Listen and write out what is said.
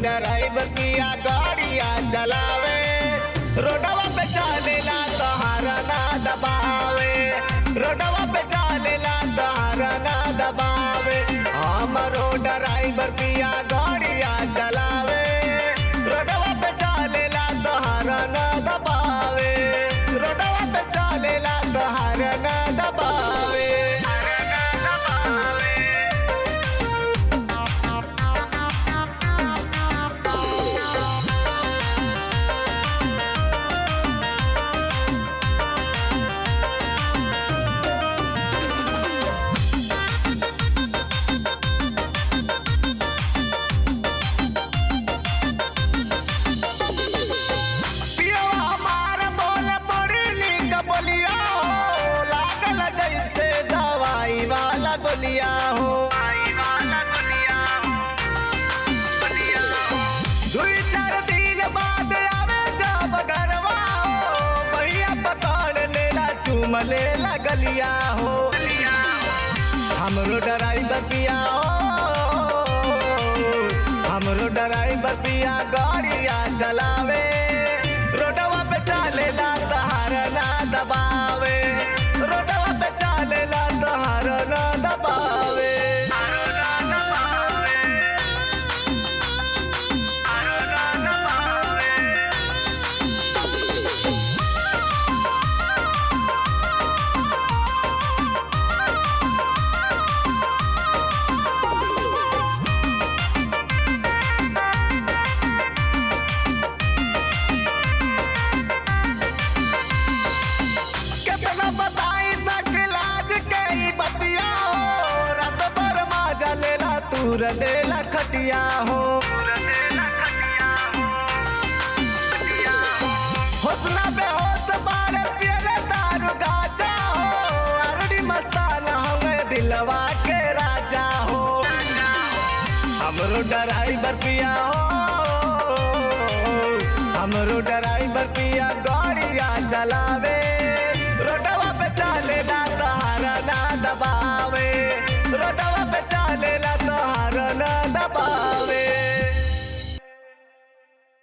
Driver पिया गाड़िया चलावे, रोडवा पे चलेला तोहरा ना दबावे, रोडवा पे चलेला तोहरा ना दबावे। हमरो ड्राइवर पिया गाड़िया चलावे, रोडवा पे चलेला तोहरा ना दबावे, रोडवा पे चलेला तोहरा ना दबावे। गोलिया हो दुई चार दिन बाद आवे जब गरवा हो, भैया पकड़ लेला चूम लेला गलिया हो। हमरो ड्राइवर पिया हो, हमरो ड्राइवर पिया गाड़िया चलावे, रोडवा पे चलेला तोहरा ना दबावे, रोडवा पे चलेला तोहरा ना दबावे। तूर देला खटिया हो, होसना पे होत बारे पियले दारू गाजा हो, अरडी मस्ताना हमें दिलवा के राजा हो। हमरो ड्राइवर पिया हो, हमरो ड्राइवर पिया गाड़िया चलावे,